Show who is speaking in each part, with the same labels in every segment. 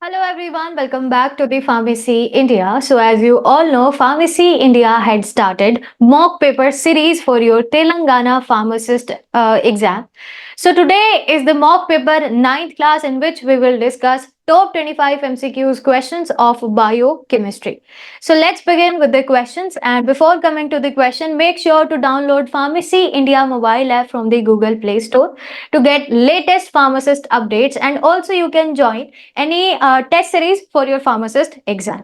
Speaker 1: Hello everyone, welcome back to the Pharmacy India. So as you all know, Pharmacy India had started mock paper series for your Telangana pharmacist exam. So today is the mock paper ninth class in which we will discuss top 25 MCQs questions of biochemistry. So let's begin with the questions, and before coming to the question, make sure to download Pharmacy India mobile app from the Google Play Store to get latest pharmacist updates, and also you can join any test series for your pharmacist exam.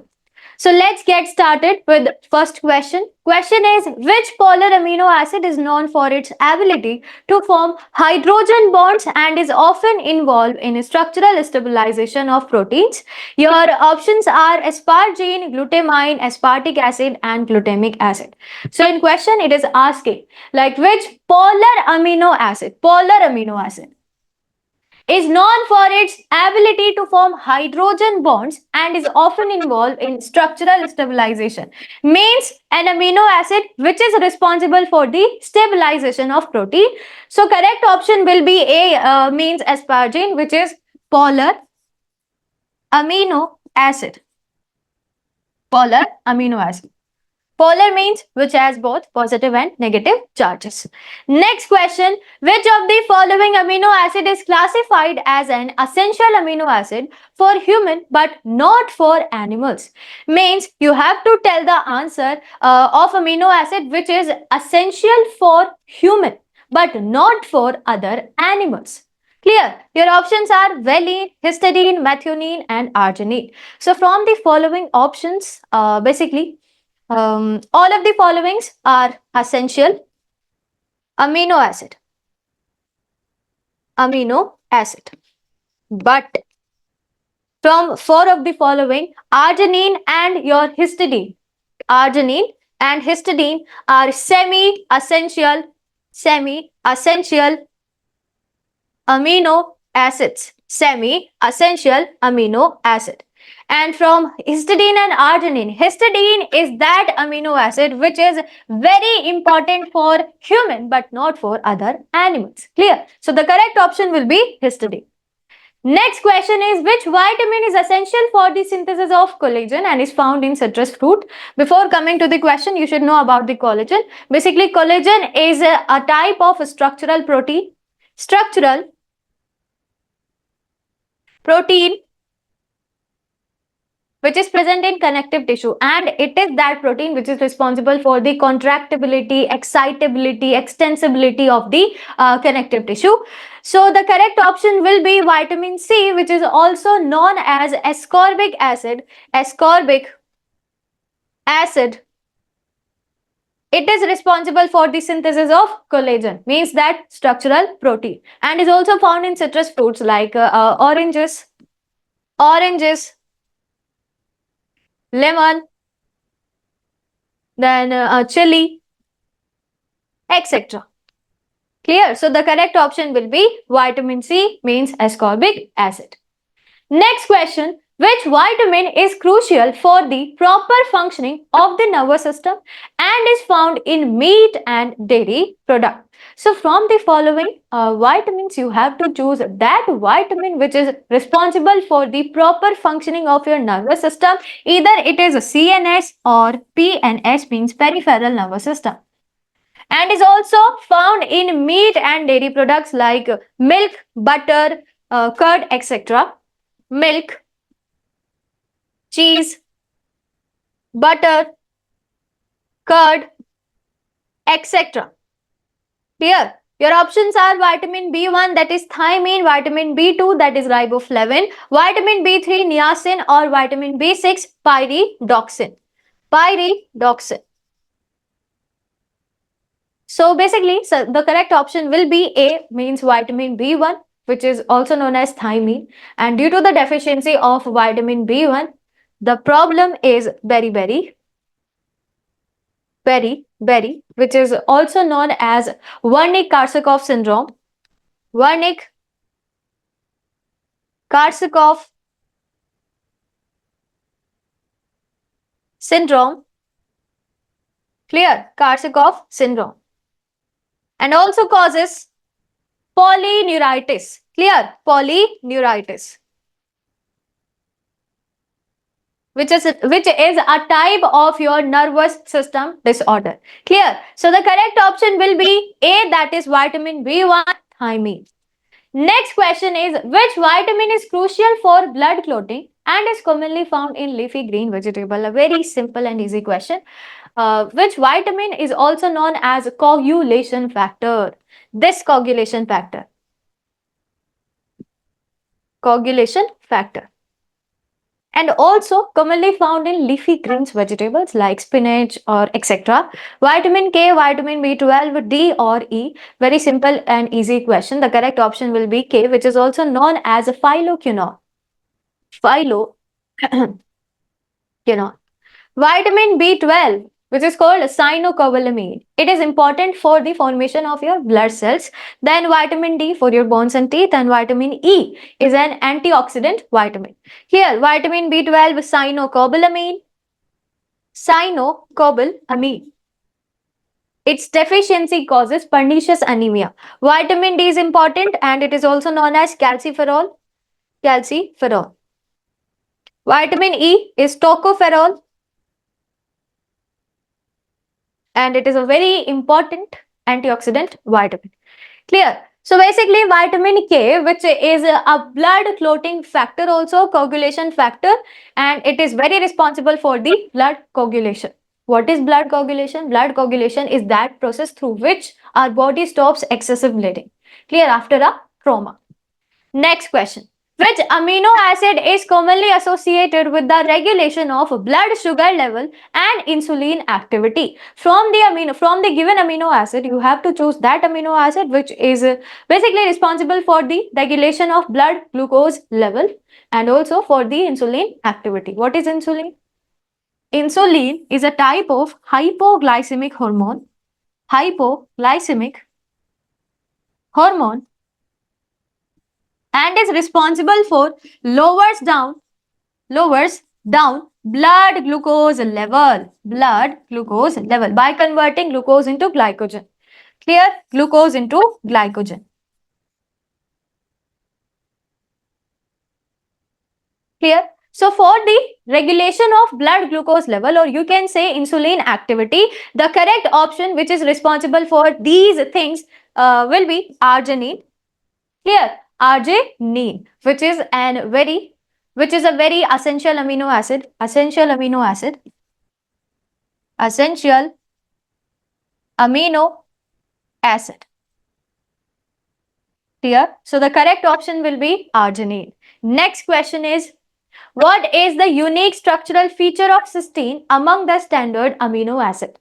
Speaker 1: So let's get started with first question. Question is, which polar amino acid is known for its ability to form hydrogen bonds and is often involved in structural stabilization of proteins? Your options are asparagine, glutamine, aspartic acid and glutamic acid. So in question it is asking like which polar amino acid is known for its ability to form hydrogen bonds and is often involved in structural stabilization. Means an amino acid which is responsible for the stabilization of protein. So correct option will be A, means asparagine, which is polar amino acid. Polar amino acid. Polar means which has both positive and negative charges. Next question, which of the following amino acid is classified as an essential amino acid for human but not for animals? Means you have to tell the answer of amino acid which is essential for human but not for other animals. Clear? Your options are valine, histidine, methionine and arginine. So from the following options, all of the followings are essential amino acid. Amino acid. But from four of the following, arginine and your histidine. Arginine and histidine are semi-essential amino acids. Semi-essential amino acid. And from histidine and arginine, histidine is that amino acid which is very important for human but not for other animals. Clear? So the correct option will be histidine. Next question is, which vitamin is essential for the synthesis of collagen and is found in citrus fruit? Before coming to the question, you should know about the collagen. Basically, collagen is a type of structural protein. Structural protein which is present in connective tissue, and it is that protein which is responsible for the contractibility, excitability, extensibility of the connective tissue. So the correct option will be vitamin C, which is also known as ascorbic acid. Ascorbic acid, it is responsible for the synthesis of collagen, means that structural protein, and is also found in citrus fruits like oranges, lemon, then chili, etc. Clear? So the correct option will be vitamin C, means ascorbic acid. Next question, which vitamin is crucial for the proper functioning of the nervous system and is found in meat and dairy product? So from the following vitamins, you have to choose that vitamin which is responsible for the proper functioning of your nervous system. Either it is a CNS or PNS, means peripheral nervous system, and is also found in meat and dairy products like milk, butter, curd, etc. Milk, cheese, butter, curd, etc. Here, your options are vitamin B1, that is thiamine, vitamin B2, that is riboflavin, vitamin B3, niacin, or vitamin B6, pyridoxine. Pyridoxine. So basically, the correct option will be A, means vitamin B1, which is also known as thiamine. And due to the deficiency of vitamin B1, the problem is beriberi, which is also known as Wernicke-Korsakoff syndrome. Wernicke-Korsakoff syndrome. Clear? Korsakoff syndrome. And also causes polyneuritis. Clear? Polyneuritis. which is a type of your nervous system disorder. Clear? So the correct option will be A, that is vitamin B1, thiamine. Next question is, which vitamin is crucial for blood clotting and is commonly found in leafy green vegetable? A very simple and easy question. Which vitamin is also known as coagulation factor? This coagulation factor, and also commonly found in leafy greens vegetables like spinach or etc. Vitamin K, vitamin B12, D or E. Very simple and easy question. The correct option will be K, which is also known as phyloquinone. Phyloquinone. Vitamin B12, which is called cyanocobalamin. It is important for the formation of your blood cells. Then vitamin D for your bones and teeth, and vitamin E is an antioxidant vitamin. Here, vitamin B12, cyanocobalamin. Its deficiency causes pernicious anemia. Vitamin D is important and it is also known as calciferol. Calciferol. Vitamin E is tocopherol, and it is a very important antioxidant vitamin. Clear? So basically vitamin K, which is a blood clotting factor, also coagulation factor, and it is very responsible for the blood coagulation. What is blood coagulation? Blood coagulation is that process through which our body stops excessive bleeding. Clear? After a trauma. Next question. Which amino acid is commonly associated with the regulation of blood sugar level and insulin activity? From the given amino acid, you have to choose that amino acid which is basically responsible for the regulation of blood glucose level and also for the insulin activity. What is insulin? Insulin is a type of hypoglycemic hormone. Hypoglycemic hormone, and is responsible for lowers down blood glucose level by converting glucose into glycogen. Clear? Glucose into glycogen. Clear? So for the regulation of blood glucose level, or you can say insulin activity, the correct option which is responsible for these things will be arginine. Clear? Arginine, which is a very essential amino acid. Essential amino acid. Clear? So the correct option will be arginine. Next question is, what is the unique structural feature of cysteine among the standard amino acid?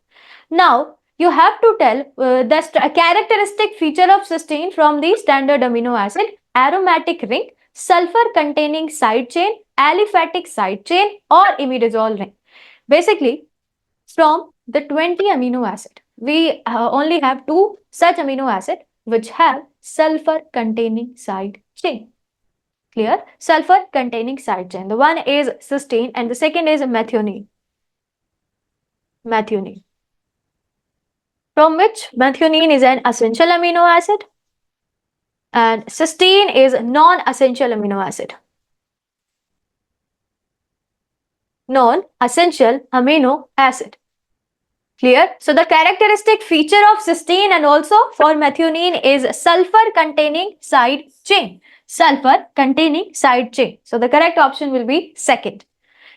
Speaker 1: Now, you have to tell the characteristic feature of cysteine from the standard amino acid: aromatic ring, sulfur containing side chain, aliphatic side chain, or imidazole ring. Basically, from the 20 amino acid, we only have 2 such amino acid which have sulfur containing side chain. Clear? Sulfur containing side chain. The one is cysteine and the second is methionine. From which methionine is an essential amino acid and cysteine is non-essential amino acid. Non-essential amino acid. Clear? So the characteristic feature of cysteine and also for methionine is sulfur containing side chain. Sulfur containing side chain. So the correct option will be second.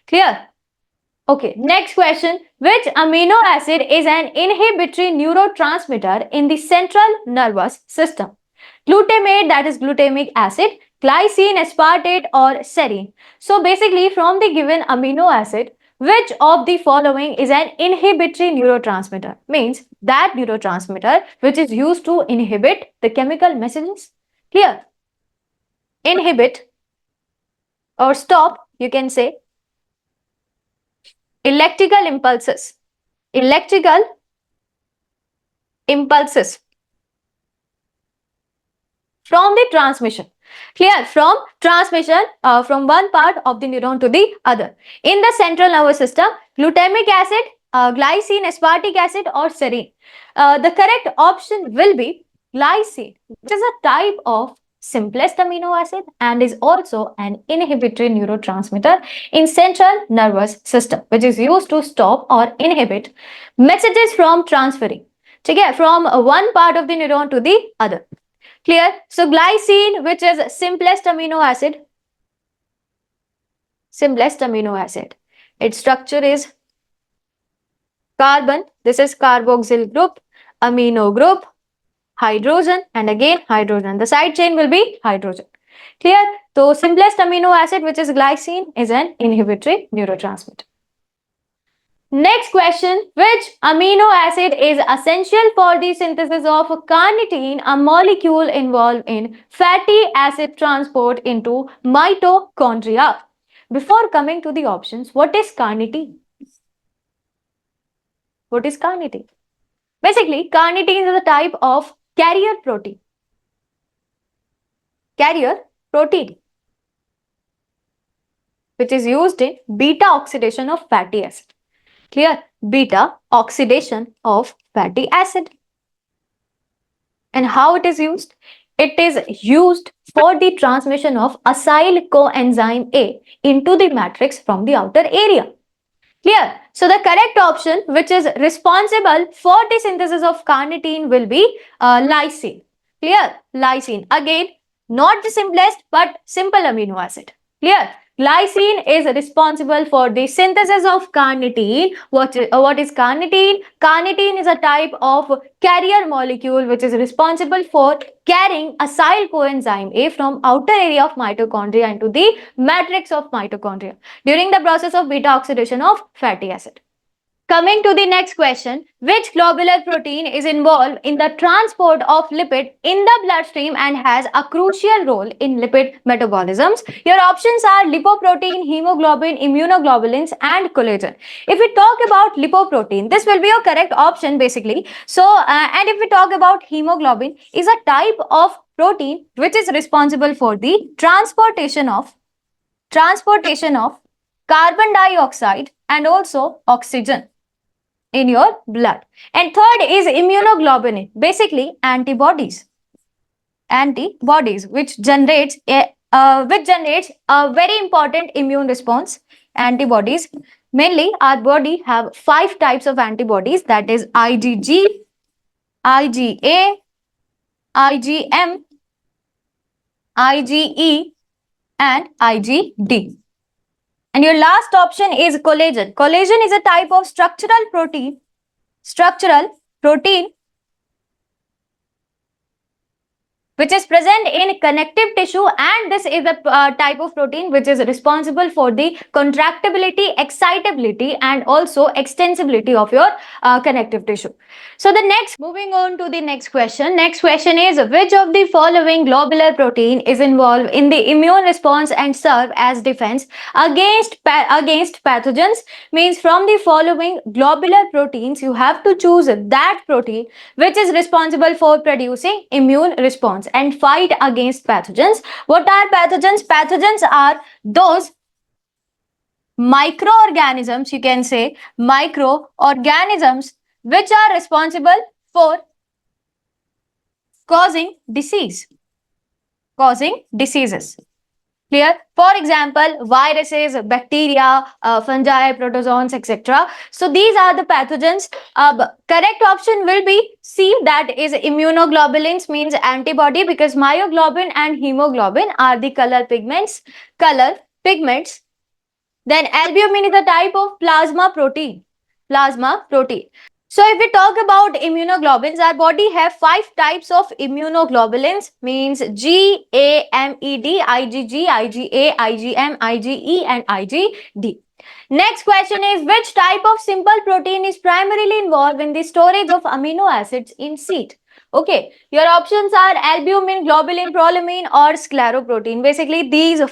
Speaker 1: Clear? Okay, next question. Which amino acid is an inhibitory neurotransmitter in the central nervous system? Glutamate, that is glutamic acid, glycine, aspartate, or serine. So basically from the given amino acid, which of the following is an inhibitory neurotransmitter? Means that neurotransmitter which is used to inhibit the chemical messages. Clear? Inhibit or stop, you can say, electrical impulses from the transmission. Clear? From transmission from one part of the neuron to the other. In the central nervous system, glutamic acid, glycine, aspartic acid, or serine. The correct option will be glycine, which is a type of simplest amino acid and is also an inhibitory neurotransmitter in central nervous system, which is used to stop or inhibit messages from transferring from one part of the neuron to the other. Clear? So glycine, which is simplest amino acid, its structure is carbon, this is carboxyl group, amino group, hydrogen, and again hydrogen. The side chain will be hydrogen. Clear? So simplest amino acid, which is glycine, is an inhibitory neurotransmitter. Next question, which amino acid is essential for the synthesis of carnitine, a molecule involved in fatty acid transport into mitochondria? Before coming to the options, what is carnitine? What is carnitine? Basically, carnitine is a type of carrier protein. Which is used in beta oxidation of fatty acid. Clear? Beta oxidation of fatty acid. And how it is used? It is used for the transmission of acyl coenzyme A into the matrix from the outer area. Clear? So the correct option, which is responsible for the synthesis of carnitine, will be lysine. Clear? Lysine. Again, not the simplest, but simple amino acid. Clear? Glycine is responsible for the synthesis of carnitine. What is carnitine? Carnitine is a type of carrier molecule which is responsible for carrying acyl coenzyme A from outer area of mitochondria into the matrix of mitochondria during the process of beta oxidation of fatty acid. Coming to the next question, which globular protein is involved in the transport of lipid in the bloodstream and has a crucial role in lipid metabolisms? Your options are lipoprotein, hemoglobin, immunoglobulins, and collagen. If we talk about lipoprotein, this will be your correct option basically. And if we talk about hemoglobin, is a type of protein which is responsible for the transportation of carbon dioxide and also oxygen in your blood. And third is immunoglobulin, basically antibodies which generates a very important immune response. Antibodies, mainly our body have 5 types of antibodies, that is IgG, IgA, IgM, IgE, and IgD. And your last option is collagen. Collagen is a type of structural protein which is present in connective tissue, and this is a type of protein which is responsible for the contractibility, excitability, and also extensibility of your connective tissue. So moving on to the next question. Next question is, which of the following globular protein is involved in the immune response and serve as defense against pathogens? Means from the following globular proteins, you have to choose that protein which is responsible for producing immune response and fight against pathogens. What are pathogens? Pathogens are those microorganisms, you can say microorganisms, which are responsible for causing diseases. Clear? For example, viruses, bacteria, fungi, protozoans, etc. So these are the pathogens. Correct option will be C, that is immunoglobulins, means antibody, because myoglobin and hemoglobin are the color pigments. Then albumin is a type of plasma protein. So if we talk about immunoglobulins, our body have 5 types of immunoglobulins, means GAMED, IgG, IgA, IgM, IgE, and IgD. Next question is, which type of simple protein is primarily involved in the storage of amino acids in seed? Okay, your options are albumin, globulin, prolamine, or scleroprotein. Basically, these are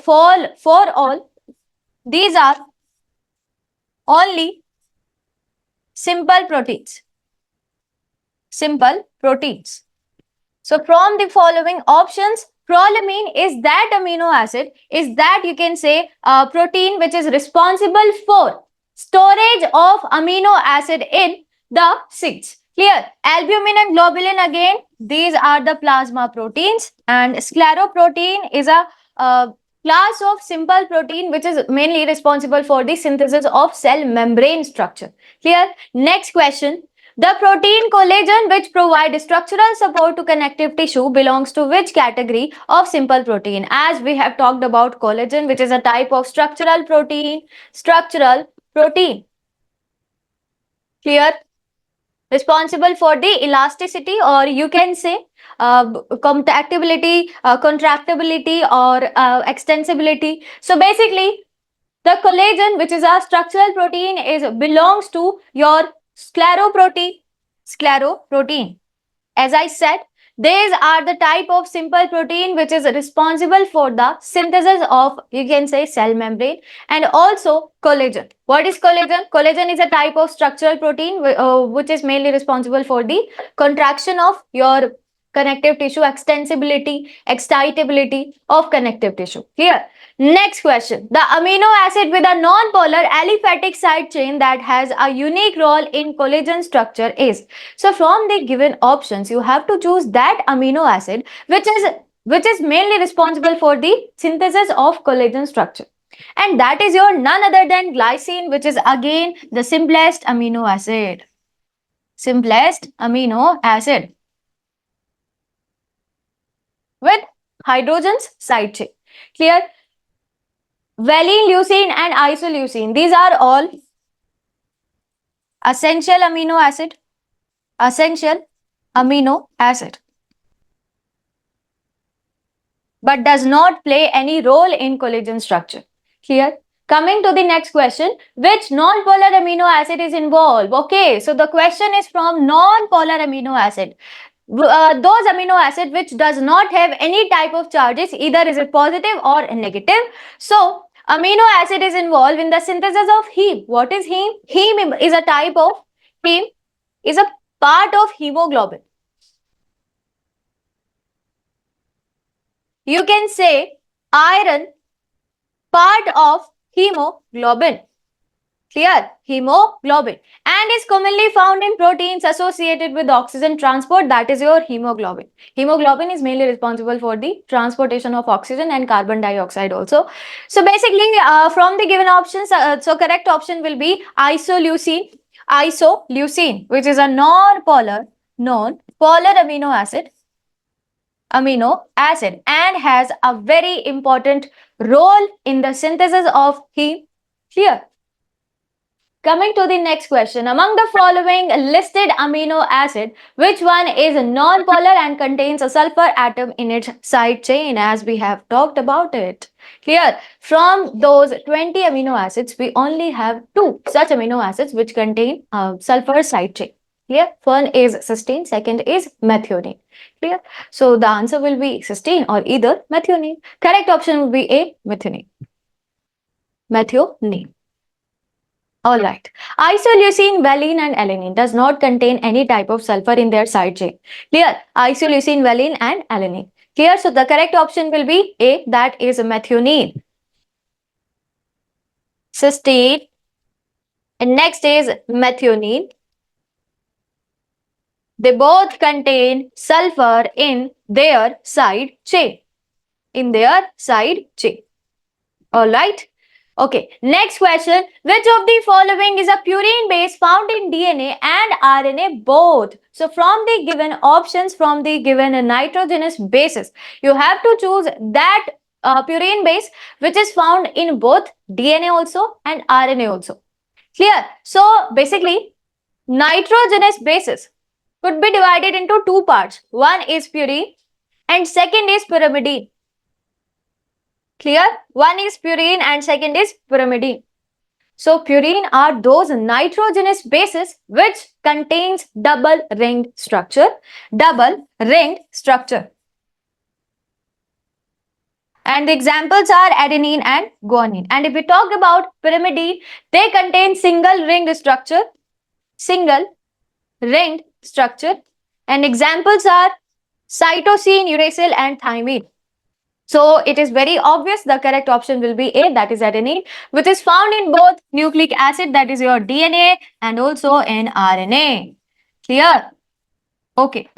Speaker 1: only simple proteins. So from the following options, prolamine is that amino acid, is that you can say protein which is responsible for storage of amino acid in the seeds. Clear? Albumin and globulin again these are the plasma proteins, and scleroprotein is a class of simple protein which is mainly responsible for the synthesis of cell membrane structure. Clear? Next question. The protein collagen which provide structural support to connective tissue belongs to which category of simple protein? As we have talked about collagen, which is a type of structural protein. Structural protein. Clear? Responsible for the elasticity, or you can say compactability, contractibility, or extensibility. So basically, the collagen, which is a structural protein, is belongs to your scleroprotein. Scleroprotein. As I said, these are the type of simple protein which is responsible for the synthesis of, you can say, cell membrane, and also collagen. What is collagen? Collagen is a type of structural protein which is mainly responsible for the contraction of your connective tissue, extensibility, excitability of connective tissue. Clear? Next question. The amino acid with a non-polar aliphatic side chain that has a unique role in collagen structure is. So from the given options, you have to choose that amino acid which is mainly responsible for the synthesis of collagen structure. And that is your none other than glycine, which is again the simplest amino acid. Simplest amino acid with hydrogens side chain. Clear? Valine, leucine and isoleucine. These are all essential amino acid. Essential amino acid. But does not play any role in collagen structure. Clear? Coming to the next question, which non-polar amino acid is involved? Okay, so the question is from non-polar amino acid. Those amino acid which does not have any type of charges, either is it positive or negative. So amino acid is involved in the synthesis of heme. What is heme? Heme is a type of, heme is a part of hemoglobin. You can say iron part of hemoglobin. Clear? Hemoglobin. And is commonly found in proteins associated with oxygen transport. That is your hemoglobin. Hemoglobin is mainly responsible for the transportation of oxygen and carbon dioxide also. So basically, from the given options, so correct option will be isoleucine. Isoleucine, which is a non-polar amino acid and has a very important role in the synthesis of heme. Clear? Coming to the next question, among the following listed amino acid, which one is non-polar and contains a sulfur atom in its side chain, as we have talked about it? Clear? From those 20 amino acids, we only have 2 such amino acids which contain sulfur side chain. Clear? One is cysteine, second is methionine. Clear? So the answer will be cysteine or either methionine. Correct option will be A, methionine. Methionine. Alright. Isoleucine, valine and alanine does not contain any type of sulfur in their side chain. Clear? Isoleucine, valine and alanine. Clear? So the correct option will be A, that is methionine. Cysteine. And next is methionine. They both contain sulfur in their side chain. In their side chain. Alright. Okay, next question. Which of the following is a purine base found in DNA and RNA both? So from the given options, from the given nitrogenous bases, you have to choose that purine base which is found in both DNA also and RNA also. Clear? So basically, nitrogenous bases could be divided into 2 parts. One is purine and second is pyrimidine. Clear? One is purine and second is pyrimidine. So purine are those nitrogenous bases which contains double ringed structure. Double ringed structure. And the examples are adenine and guanine. And if we talk about pyrimidine, they contain single ringed structure. Single ringed structure. And examples are cytosine, uracil and thymine. So it is very obvious the correct option will be A, that is adenine, which is found in both nucleic acid, that is your DNA, and also in RNA. Clear? Okay.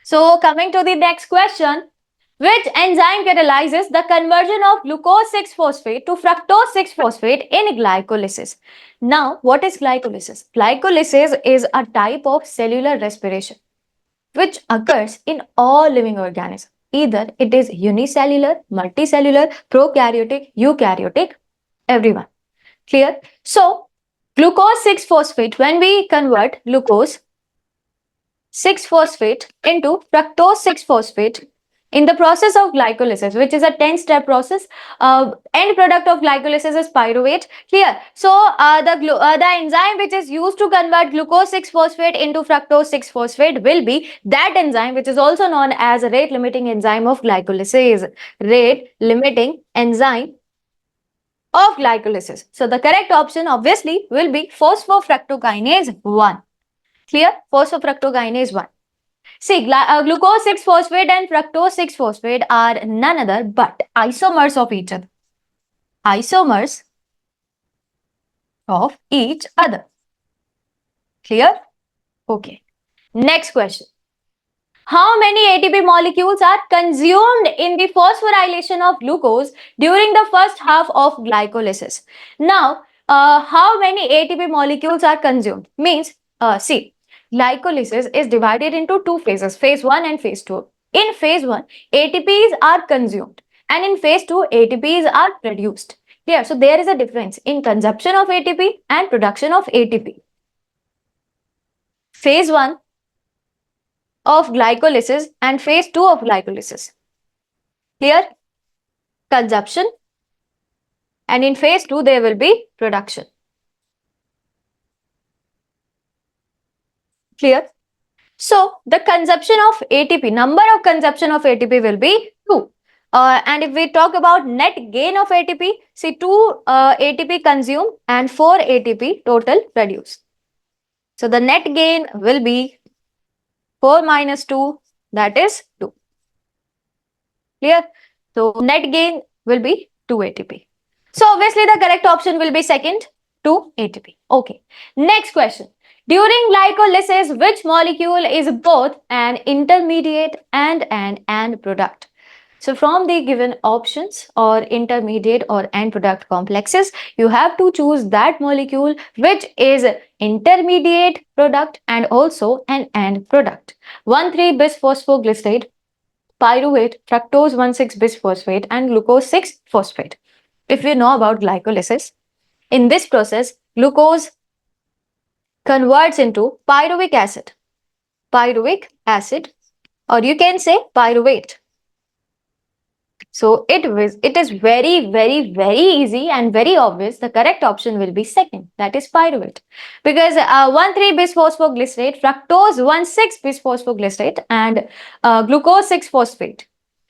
Speaker 1: So coming to the next question, which enzyme catalyzes the conversion of glucose 6-phosphate to fructose 6-phosphate in glycolysis? Now, what is glycolysis? Glycolysis is a type of cellular respiration which occurs in all living organisms. Either it is unicellular, multicellular, prokaryotic, eukaryotic, everyone. Clear? So, glucose 6-phosphate, when we convert glucose 6-phosphate into fructose 6-phosphate in the process of glycolysis, which is a 10-step process, end product of glycolysis is pyruvate. Clear? So the enzyme which is used to convert glucose 6-phosphate into fructose 6-phosphate will be that enzyme which is also known as rate limiting enzyme of glycolysis. Rate limiting enzyme of glycolysis. So the correct option obviously will be phosphofructokinase 1. Clear? Phosphofructokinase 1. See, glucose 6-phosphate and fructose 6-phosphate are none other but isomers of each other. Isomers of each other. Clear? Okay. Next question. How many ATP molecules are consumed in the phosphorylation of glucose during the first half of glycolysis? Now, how many ATP molecules are consumed? Means, see, glycolysis is divided into two phases, phase 1 and phase 2. In phase 1, ATPs are consumed and in phase 2, ATPs are produced. Clear? So, there is a difference in consumption of ATP and production of ATP. Phase 1 of glycolysis and phase 2 of glycolysis. Clear? Consumption, and in phase 2 there will be production. Clear? So the consumption of ATP, number of consumption of ATP will be 2. And if we talk about net gain of ATP, see 2 ATP consumed and 4 ATP total produced. So the net gain will be 4 minus 2, that is 2. Clear? So net gain will be 2 ATP. So obviously the correct option will be second, 2 ATP. Okay. Next question. During glycolysis, which molecule is both an intermediate and an end product? So from the given options or intermediate or end product complexes, you have to choose that molecule which is intermediate product and also an end product. 1,3-bisphosphoglycerate, pyruvate, fructose 1,6-bisphosphate and glucose 6-phosphate. If you know about glycolysis, in this process, glucose converts into pyruvic acid, or you can say pyruvate. So it is very, very, very easy and very obvious. The correct option will be second, that is pyruvate. Because 1,3-bisphosphoglycerate, fructose 1,6-bisphosphoglycerate and glucose 6-phosphate.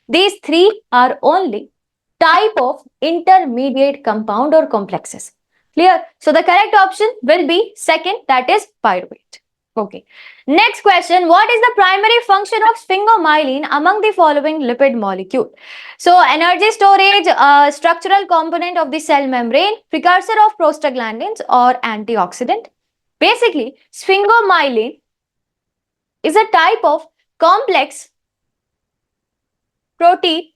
Speaker 1: These three are only type of intermediate compound or complexes. Clear? So the correct option will be second, that is pyruvate. Okay. Next question. What is the primary function of sphingomyelin among the following lipid molecule? So energy storage, structural component of the cell membrane, precursor of prostaglandins or antioxidant. Basically, sphingomyelin is a type of complex protein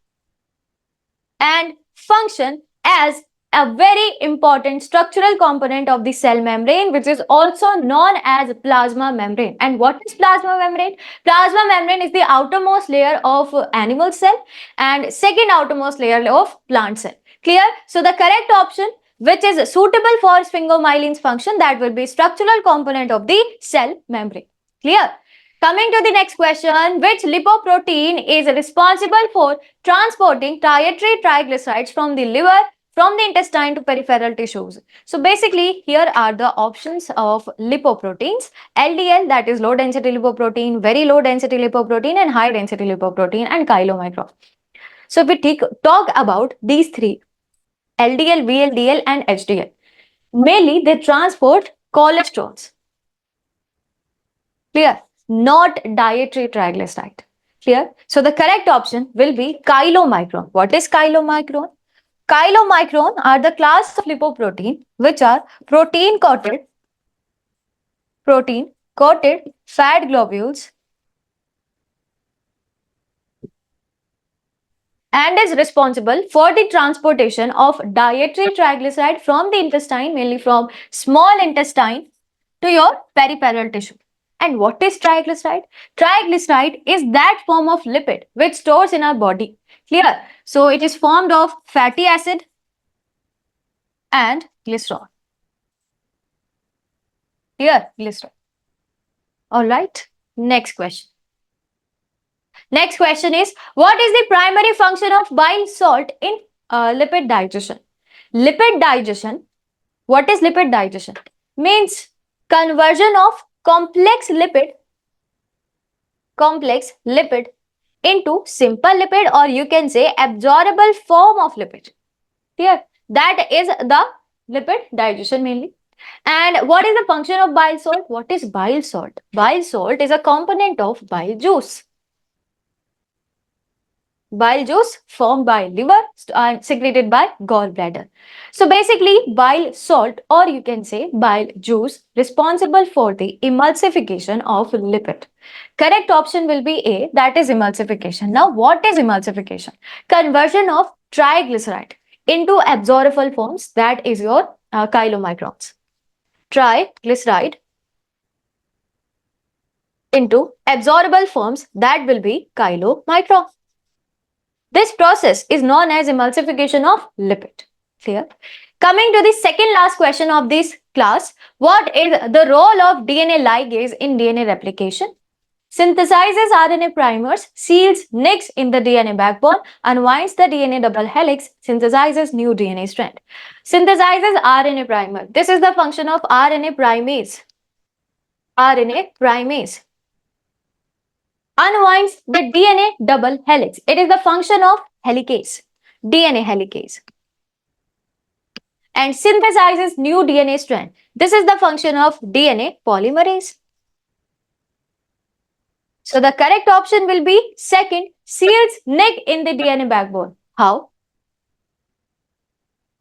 Speaker 1: and function as a very important structural component of the cell membrane, which is also known as plasma membrane. And what is plasma membrane? Plasma membrane is the outermost layer of animal cell and second outermost layer of plant cell. Clear? So the correct option which is suitable for sphingomyelin's function, that will be structural component of the cell membrane. Clear? Coming to the next question, which lipoprotein is responsible for transporting dietary triglycerides from the liver, from the intestine to peripheral tissues? So basically, here are the options of lipoproteins. LDL, that is low density lipoprotein, very low density lipoprotein and high density lipoprotein, and chylomicron. So if we talk about these three, LDL, VLDL and HDL, mainly they transport cholesterols. Clear? Not dietary triglyceride. Clear? So the correct option will be chylomicron. What is chylomicron? Chylomicron are the class of lipoprotein which are protein coated fat globules and is responsible for the transportation of dietary triglyceride from the intestine, mainly from small intestine, to your peripheral tissue. And what is triglyceride? Triglyceride is that form of lipid which stores in our body. Clear? So it is formed of fatty acid and glycerol. Clear? Glycerol. All right. Next question. Next question is, what is the primary function of bile salt in lipid digestion? Lipid digestion. What is lipid digestion? Means conversion of complex lipid into simple lipid, or you can say absorbable form of lipid. Here, that is the lipid digestion mainly. And what is the function of bile salt? What is bile salt? Bile salt is a component of bile juice. Bile juice formed by liver and secreted by gallbladder. So basically, bile salt, or you can say bile juice, responsible for the emulsification of lipid. Correct option will be A, that is emulsification. Now, what is emulsification? Conversion of triglyceride into absorbable forms, that is your chylomicrons. Triglyceride into absorbable forms, that will be chylomicron. This process is known as emulsification of lipid. Clear? Coming to the second last question of this class, what is the role of DNA ligase in DNA replication? Synthesizes RNA primers, seals nicks in the DNA backbone, unwinds the DNA double helix, synthesizes new DNA strand. Synthesizes RNA primer. This is the function of RNA primase. RNA primase unwinds the DNA double helix. It is the function of helicase, DNA helicase, and synthesizes new DNA strand. This is the function of DNA polymerase. So the correct option will be second, seals nick in the DNA backbone. How?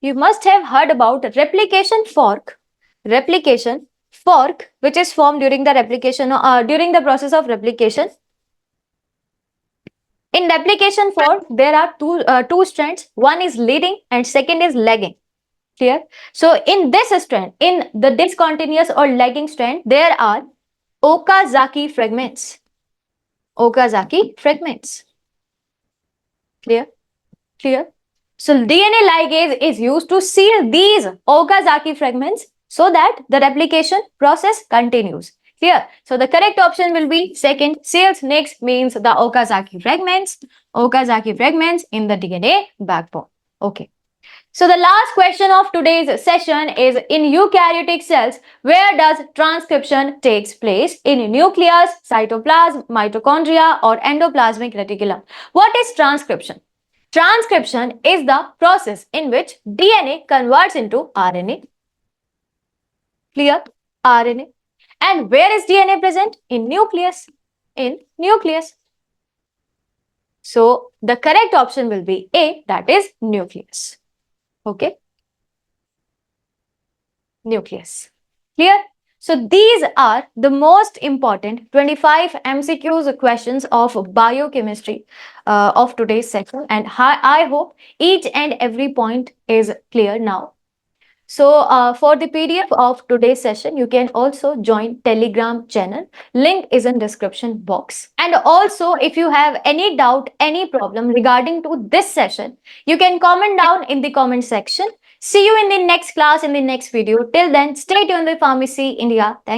Speaker 1: You must have heard about replication fork. Replication fork, which is formed during the during the process of replication. In replication fork, there are two strands. One is leading and second is lagging. Clear? So in this strand, in the discontinuous or lagging strand, there are Okazaki fragments. Okazaki fragments. Clear? Clear? So DNA ligase is used to seal these Okazaki fragments so that the replication process continues. Clear? So the correct option will be second. Seals nicks means the Okazaki fragments. Okazaki fragments in the DNA backbone. Okay. So the last question of today's session is, in eukaryotic cells, where does transcription takes place? In nucleus, cytoplasm, mitochondria, or endoplasmic reticulum? What is transcription? Transcription is the process in which DNA converts into RNA. Clear? RNA. And where is DNA present? In nucleus. In nucleus. So the correct option will be A, that is nucleus. Okay. Nucleus. Clear? So these are the most important 25 MCQs questions of biochemistry of today's session, and I hope each and every point is clear now. So for the PDF of today's session, you can also join Telegram channel. Link is in description box. And also, if you have any doubt, any problem regarding to this session, you can comment down in the comment section. See you in the next class, in the next video. Till then, stay tuned with Pharmacy India. Thank